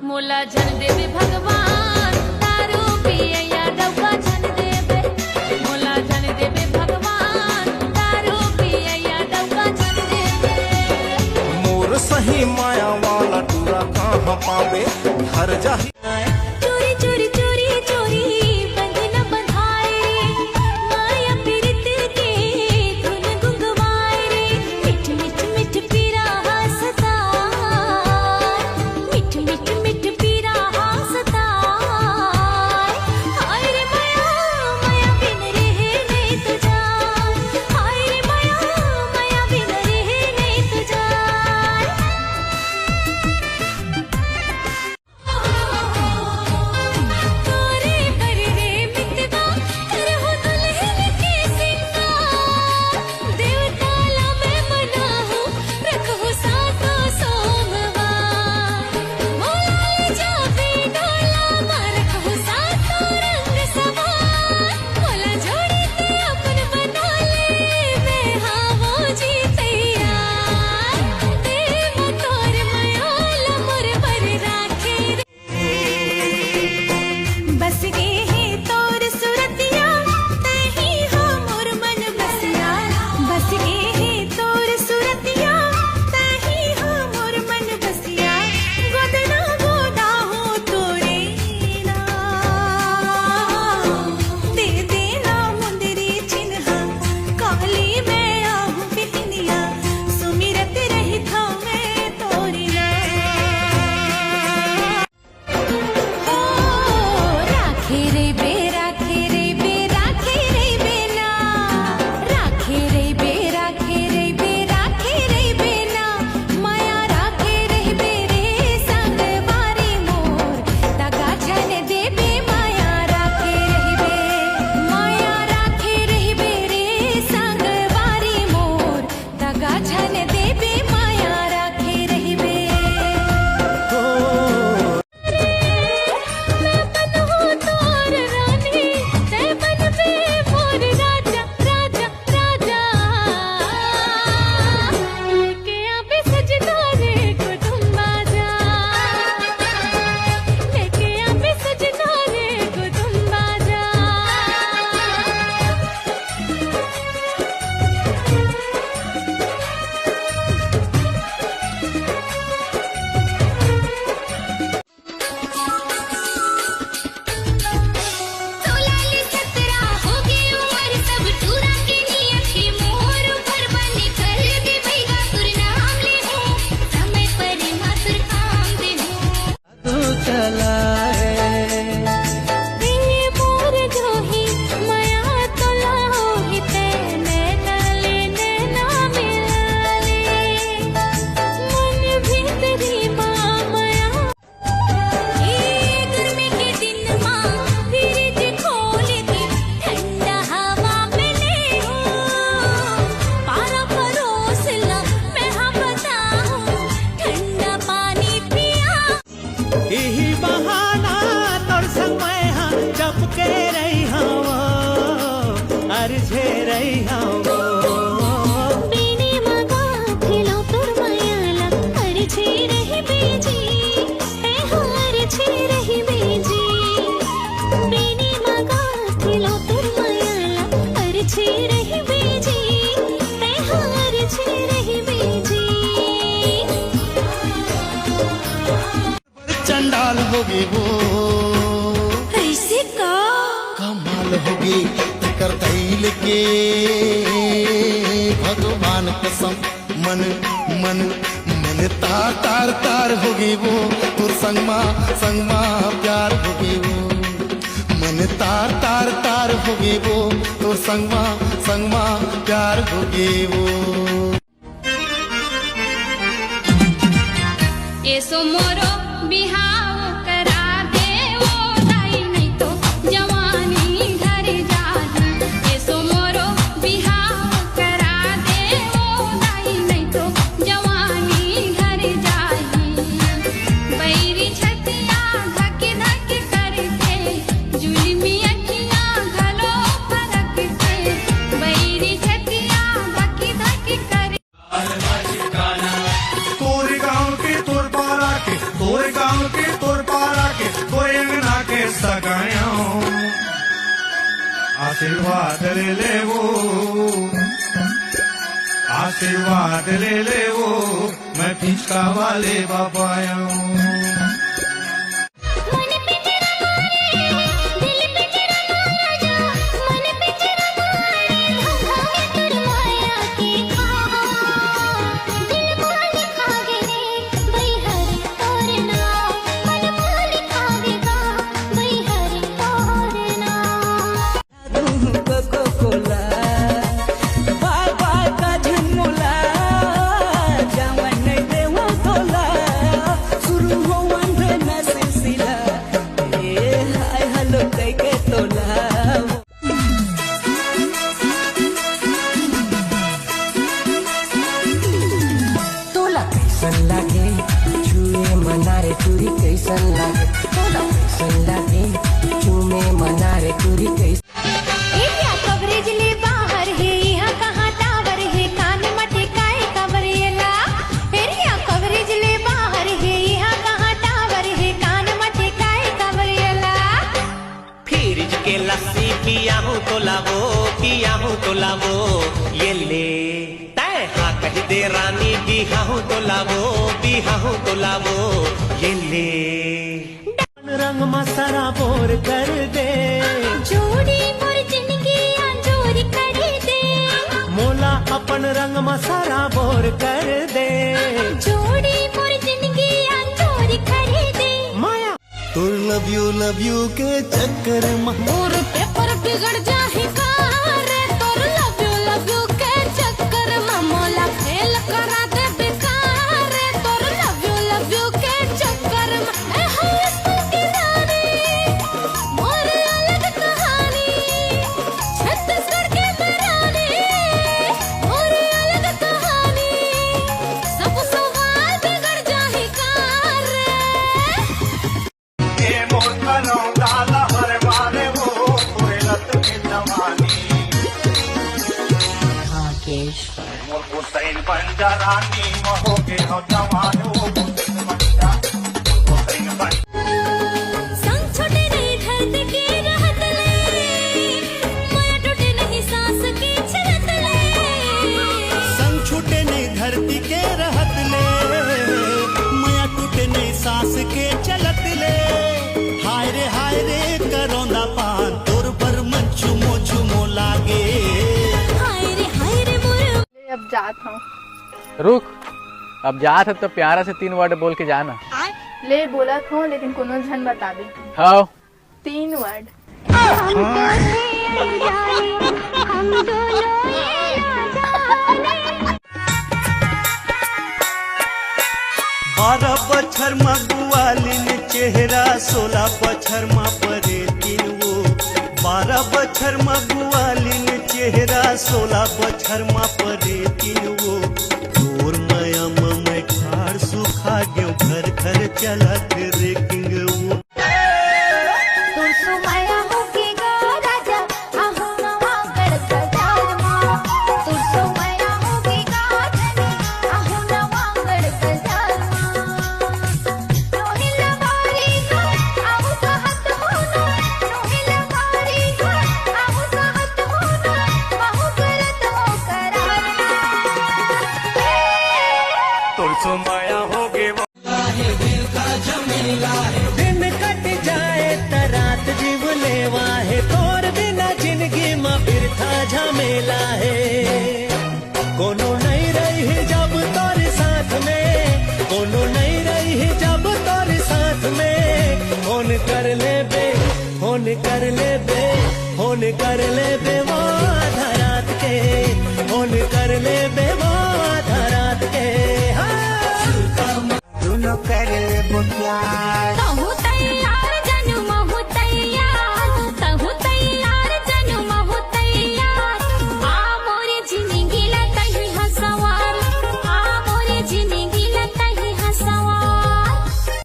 मोला जन देवे भगवान दारू पिए या डब्बा जन देवे। मोला जन देवे भगवान दारू पिए या डब्बा जन देवे। मोर सही माया वाला टूरा कहाँ पावे हर जाही। चोरी चोरी चोरी चोरी बंधन बंधाए रे माया पीरित के धुन गुंगवाए रे। मिठ मिठ मिठ पीरा हंसता मिठ मिठ मिठ पीरा हंसता। हाय रे माया माया बिन रहे नहीं तुझा। हाय रे माया माया बिन रहे नहीं तुझा। तोरे पर रे मितवा करहु दुल्हन के सिंगार। देवताला मैं मनाहूँ रखहु सातो सोमवार। मोला ले जावे डोला माँ रखहु सातो रंग सवार। मोला जोड़ी ते अपन बना ले मैं हावो जी तैयार। देव तोर मयाला मोर पर राखे रे। बस गे है तोर सुरतिया तही हो मोर मन बसिया। बस गे है तोर सुरतिया तही हो मोर मन बसिया। गोदना गोदा हो तोरे नाम। दे देना मुंदरी चिन्हा काली मैं आहूँ बिहनिया। सुमिरत रही था मैं तोरी नाम। राखे रे बे राखे रे बे राखे रे बेना। राखे रे बे राखे रे बे राखे रे बेना। माया राखे रे बे रे संग वारी मोर। दगा जन देबे माया राखे रे बे। माया राखे रे बे रे संग वारी मोर। दगा जन देबे माया राखे रे बे। मैं बनहूँ तोर रानी तै बनबे मोर राजा राजा राजा। लेके आबे सजना रे कुटुम्बा जा। लेके आबे सजना रे कुटुम्बा जा। सोलाली सतरा हो गई उम्र सब टूरा के नियत की मोर ऊपर बने कर दे भैया तुर नाम ले हो। समय पर मातुर काम दे हो। तू चला ये मोर जोही माया तोला होही ते नैना लेने ना मिलाले। मन भीतरी माँ माया। ये गर्मी के दिन माँ फ्रिज खोल के ठंडा हवा में ले हो। पारा परोस ला मैं हाँ बताऊँ ठंडा पानी पिया। यही बहाना तोर संग मैं हाँ चपके रही हूँ अर्झे रही हूँ। बेनी मगा खिलो तोर मायाला अर्झे रही बेजी। ए हो अर्झे रही बेजी। बेनी मगा खिलो तोर मायाला अर्झे रही बेजी। ए हो अर्झे रही बेजी। चंडाल होगी वो ऐसे का कमाल होगी कर दैल के भगवान कसम मन मन मन तार तार तार होगी वो तुर संगमा संगमा प्यार होगी वो। मन तार तार तार होगी वो तुर संगमा संगमा प्यार होगी वो। एसो मोरो बिहाव करा दे वो दाई नहीं तो जवानी घर जाही। एसो मोरो बिहाव करा दे वो दाई नहीं तो जवानी घर जाही। बैरी छतिया धक धक करके जुलमी अखियाँ घलो फरकते। बैरी छतिया धक धक करे। तोर गाँव के तोर सगायों आशीर्वाद ले ले वो, आशीर्वाद ले ले वो, मैं पिछका वाले बाबाया मन पे तेरा मारे दिल पे तेरा माया मन पे तेरा मारे भागे तुर माया के खा दिल माल खागे रे भाई हरि तोरना मन माल खागे गा भाई हरि तोरना कोको कोला बाय बाय का झुमुला जवन नहीं देवा तोला शुरू हो वंदना सिलसिला ए हाय हेलो कई के तोला तोला कैसन लागे छुए मनारे चूरी कैसन लागे तोला कैसन लागे चूमे मनारे चूरी कैसन एरिया कवरेज ले बाहर है यहाँ कहाँ टावर है कान मटे काए कवरेला एरिया कवरेज ले बाहर है यहाँ कहाँ टावर है कान मटे काए कवरेला फ्रिज के लस्सी पिया हूँ तो लावो ये ले तय हाँ कह दे रानी बिहा हूँ तो लावो ये ले रंग मसारा बोर कर दे जोड़ी मोर जिंदगी अंजोरी कर दे मोला अपन रंग मसारा बोर कर दे जोड़ी मोर जिंदगी अंजोरी कर दे माया तोर लव यू के चक्कर में मोर पेपर बिगड़ जाही कार तोर लव यू के चक्कर में मोला फेल करा दे बेकार तोर लव यू के चक्कर में ए हाय की रानी मोर अलग कहानी छत्तीसगढ़ के मेरानी मोर अलग कहानी सब सवाल बिगड़ जाही कार ये मोर करो डाला हर वाले वो कोयलत की जवानी मोर हुसैन बंजा रानी महो के नौजवान वो हुसैन बन संग छोटे नहीं धरती की रहत ले माया टूटे नहीं सांस की छलक ले संग छूटे नहीं धरती के रहत ले माया टूटे नहीं सांस के चलत ले हाय रे करोंदा पान तोर पर मन चुमो लागे हाय रे मोर अब जात हूँ रुक अब जात है तो प्यारा से 3 वर्ड बोल के जाना ले बोलत हूँ लेकिन कोनो झन बता दे हाँ 3 वर्ड हम दोनों बारह बछर मा गुआलिन चेहरा 16 बछर मा परे तीन वो 12 बछर मा गुआलिन चेहरा 16 बछर मा परे तीन वो तोर माया मैं खाड़ सुखा गयो घर चलत रेकिंग वो तुर सुमाया होके गा राजा आहू नवा गड़ गजामा तुर सुमाया होके गा धनी आहू नवा गड़ गजामा रोहिल मारी गा आहू कहत होना रोहिल मारी गा आहू कहत होना महू करत हो कराना तुलसो माया हो गे दिन कट जाए त रात जीव लेवा है तोर बिना जिंदगी में बिरथा झमेला है कोनो नहीं रही जब तोर साथ में कोनो नहीं रही जब तोर साथ में फोन कर ले बे वो आधा रात के फोन कर ले बे वो आधा रात के हाँ। तू न कर ले वो प्यार